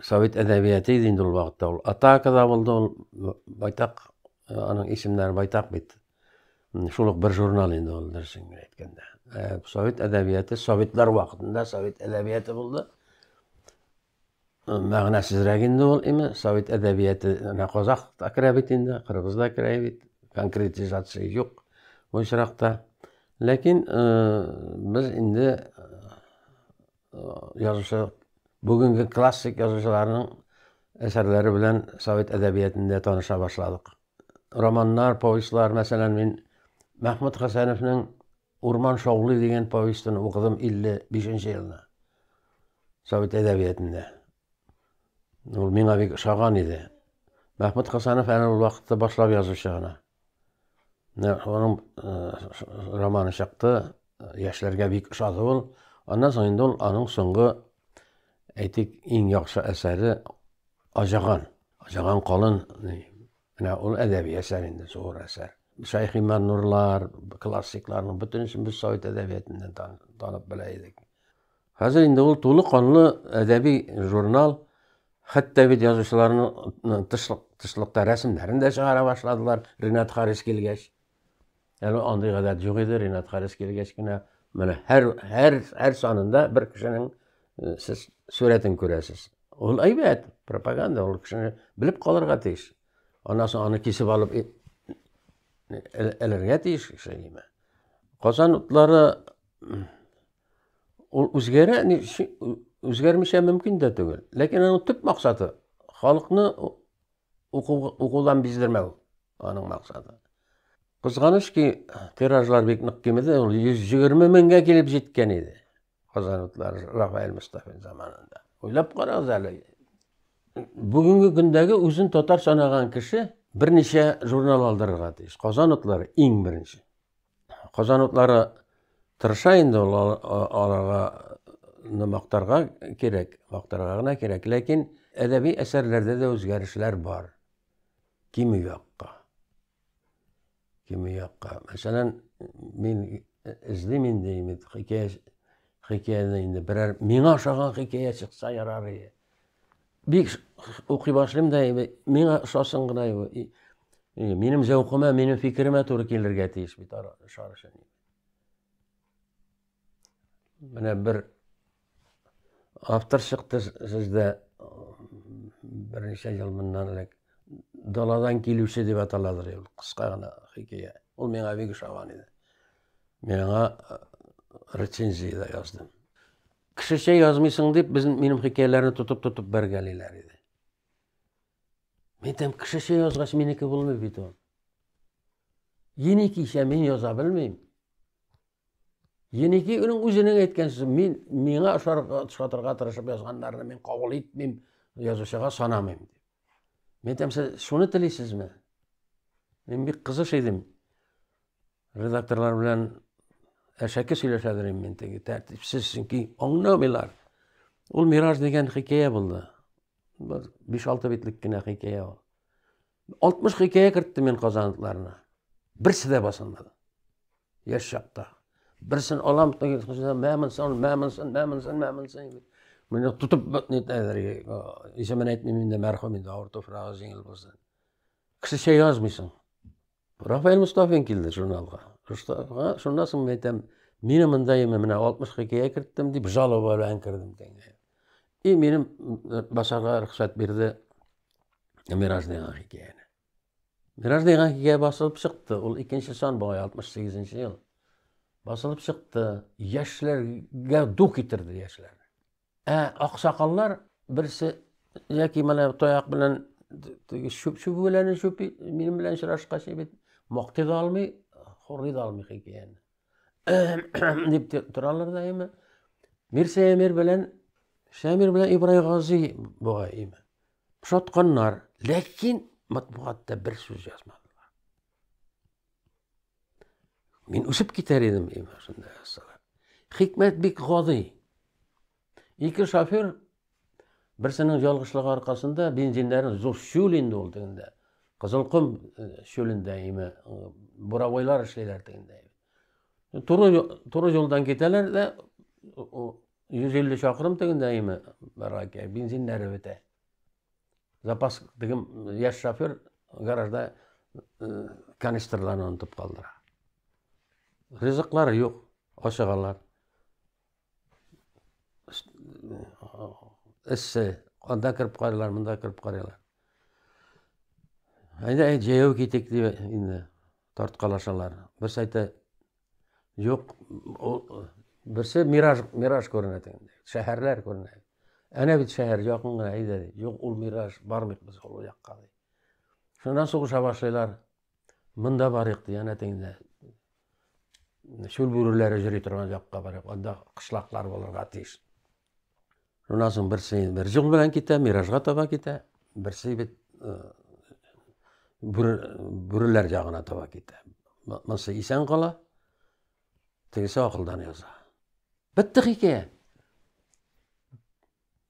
Sovet edebiyatı idi ol vaqtda. Ol Ataka da buldu, ol baytaq aның isimleri baytaq bit. Şuluk bir jurnal indi ol dersin aytkanda. Sovet edebiyatı Sovetler vaqtında Sovet edebiyatı buldu. Мәгънәсезрәк инде ул име Совет әдәбияты Казак та керә бит инде, Кыргыз да керә бит. Конкретизация юк бу очракта. Ләкин без инде язучы бүгенге классик язучыларның әсәрләре белән Совет әдәбиятында таныша башладык. Романнар, повестлар, мәсәлән, мин Мәхмүд Хәсәновның Урман шаулы дигән повестен укыдым 55 елда. Совет әдәбиятында. Ул миңа бик ошаган иде. Мәхмүд Хәсәнов әле ул вакытта башлап язучы гына. Аның романы чыкты, яшьләргә бик ошады ул. Аннан соң инде ул аның соңгы әйтик иң яхшы әсәре Ажаган. Ажаган калын. Менә ул әдәби әсәр инде, зур әсәр. Шайх Иман Нурлар, классикларның бөтенесен без Совет әдәбиятыннан танып белә идек. Хәзер инде ул тулы канлы әдәби журнал. Хәтта бит язучыларның тышлыкта рәсемнәрен дә чыгара башладылар. Ринат Харис килгәч. Әле андый гадәт юк иде. Ринат Харис килгәч кенә менә һәр санында бер кешенең сез сурәтен күрәсез. Ул әйбәт, пропаганда, ул кешене белеп калырга тиеш. Аннан соң аны кисеп алып эләргә тиеш кешене. Казан утлары ул үзгәрмичә мөмкин дә түгел. Ләкин аның төп максаты халыкны укудан биздермәү. Аның максаты. Кызганыч ки, тиражлар бик нык кимеде, ул 120 меңгә килеп җиткән иде. Казан утлары Рафаэль Мустафин заманында. Уйлап карагыз әле. Бүгенге көндәге үзен татар санаган кеше берничә журнал алдырырга тиеш. Казан утлары иң беренче. Казан утлары тырыша инде аларга мактарга кирәк, мактарга гына кирәк, ләкин әдәби әсәрләрдә дә үзгәрешләр бар. Кими якка. Мәсәлән, мин эзлим инде хикәяне инде берәр миңа ошаган хикәя чыкса ярар иде. Бик укый башлыйм да, миңа ошасын гына. Минем зәвкыма, минем фикеремә туры килергә тиеш бит шарышын. Менә бер автор чыкты сездә берничә ел моннан элек. Даладан килүче дип аталадыр ул, кыска гына хикәя. Ул миңа бик ошаган иде. Миңа рецензия яздым. Кешечә язмыйсың дип, минем хикәяләрне тотып бергәлиләр иде. Мин тем кешечә язгач минеке булмый бит ул. Енекичә мин яза белмим. Енеки үзенең әйткән сүзе, миңа ошатырга тырышып язганнарны мин кабул итмим, язучыга санамыйм. Мин тем шуны телисезме? Мин бик кызыш идем. Редакторлар белән әшәке сөйләшәдер мин теге тәртипсез, чөнки аңламыйлар. Ул Мираж дигән хикәя булды. 5-6 битлек кенә хикәя ул. 60 хикәя кертте мин казанларына. Берсе дә басылмады. Яшь чакта. Берсен алам, мәмәнсен. Менә тутып нитәләргә. Исемен әйтмим инде, мәрхүм инде, авыр туфрагы җиңел булсын. Кешечә язмыйсың. Рафаэль Мустафин килде журналга. Шуннан соң әйтәм, мине мондай менә 60 хикәя керттем дип жалоба белән кердем тәңгә. Минем басарга рөхсәт бирде Мираж дигән хикәяне. Мираж дигән хикәя басылып чыкты. Ул 2нче сан бугай 68нче ел. Басылып чыкты. Яшьләргә дук итерде яшьләр. Аксакаллар берсе яки менә таяк белән шүбәләрне шүпи минем белән очрашкач бит мактый да алмый, хорый да алмый хикәяне. Дип торалар да име. Мирсәмир белән Шамир белән Ибраһим Гази бугай име. Шатканнар, ләкин матбугатта бер сүз язмадылар. Мин үсеп китәр идем име шунда язсалар. Хикмәт бик гади. Ике шофер берсенең ялгышлыгы аркасында бензиннәрен зур шүл инде ул дигәндә. Кызылкым шүлендә име, буравойлар эшләйләр дигәндә. Туры юлдан китәләр дә 150 шақырым тегіндейме бараке, бензинлері бете. Запас дегім яш шофер гаражда канистрларын ұнтып қалдыра. Ризықлары жоқ, ашығалар. Ісі, анда кіріп қарайлар, мұнда кіріп қарайлар. Айда жаяу кетек деп енді тартқалашалар. Бірсі айта, жоқ, бірсі мираж көрінеді. Шәһәрләр көрінеді. Әне бит шәһәр жақын ғана айда. Жоқ, ол мираж бармық біз ол жаққа. Шонан соғыша башлайлар. Мұнда барық дейді, әне теңде. Шөл бүрілері жүре тұрған жаққа барық. Онда қышлақлар болырға тиіс. Шонан соң бір жыл білән кете, миражға таба кете. Бірсі бет бүрілер жағына таба кете. Мұнсы исен қала, тегісі ақылдан яза. Бітті хикая.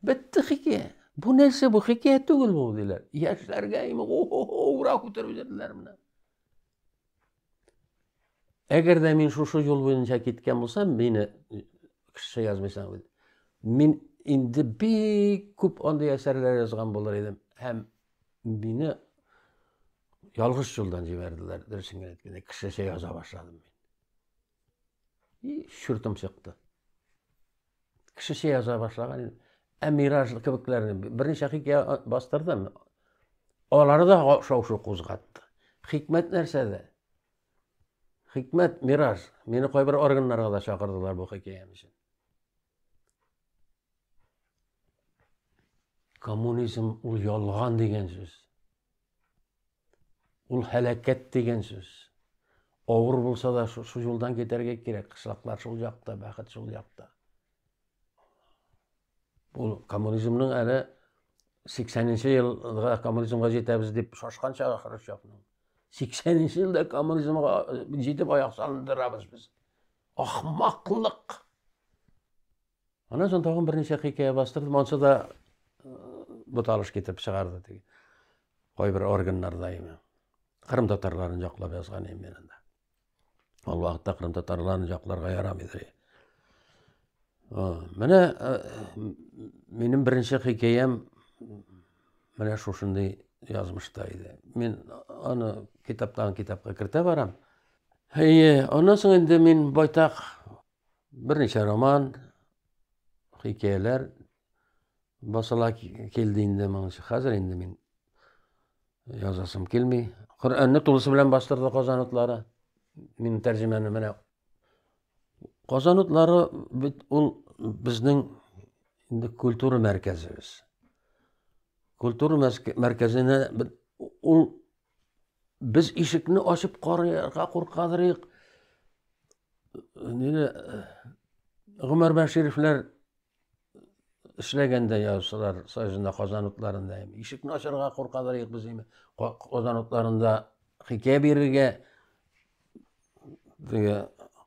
Бітті хикая. Бұл нәрсе, бұл хикая түгіл бұл дейлер. Яшілерге емі, ұра көтеріп жерділер мұна. Әгер де мен шушы жол бойынша кеткен болсам, мені кіші жазмайсам, мен енді бек көп ондай әсерлер жазған болар едім. Әм мені ялғыз жолдан жіберділер, дұрысыңыз еткенде кіші жаза башладым мен. Шүртім шықты. Кіші жаза башлаған едім. Миражлы кебекләрне берничә хикәя бастырдым. Алары да шау-шу кузгатты. Хикмәт нәрсәдә? Хикмәт мираж. Мені кайбер органнарга да чакырдылар бу хикәям өчен. Коммунизм ул ялган дигән сүз. Ул һәлакәт дигән сүз. Авыр булса да шу юлдан кетәргә кирәк. Кышлаклар шул якта, бәхет шул якта. Бұл коммунизмнің әлі 80-ші жылға коммунизмға жетеміз деп шашқанша Хрущевның. 80-ші жылда коммунизмға жетіп аяқ салындырамыз біз. Ақмақлық. Ана соң тағын бірнеше хикая бастырдым, онса да бұталыш кетіп шығарды. Қойбір органнарда емен. Қырым татарларын жақлап жазған емен. Ол уақытта Қырым татарларын жақларға ярамайды. Менә минем беренче хикәям менә шушындай язмышта иде. Мин аны китаптан китапка кертә барам. Аннан соң инде мин байтак берничә роман, хикәяләр басыла килде инде моңа. Хәзер инде мин язасым килми. Коръәнне тулысы белән бастырды Казан утлары. Мин тәрҗемәне менә Казан утлары бит ул безнең культура мәркәзебез. Культура мәркәзенә ул без ишекне ачып карарга куркадырык. Гомәр Бәшировләр эшләгәндә язсалар Союзында Казан утларында ишекне ачарга куркадырык без Казан утларында хикәя бирергә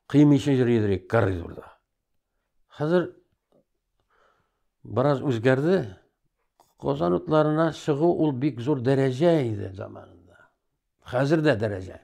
кыймыйча йөридек коридорда. Хәзер biraz үзгәрде. Казан утларына чыгу ул бик зур дәрәҗә иде заманында. Хәзер дә дәрәҗә.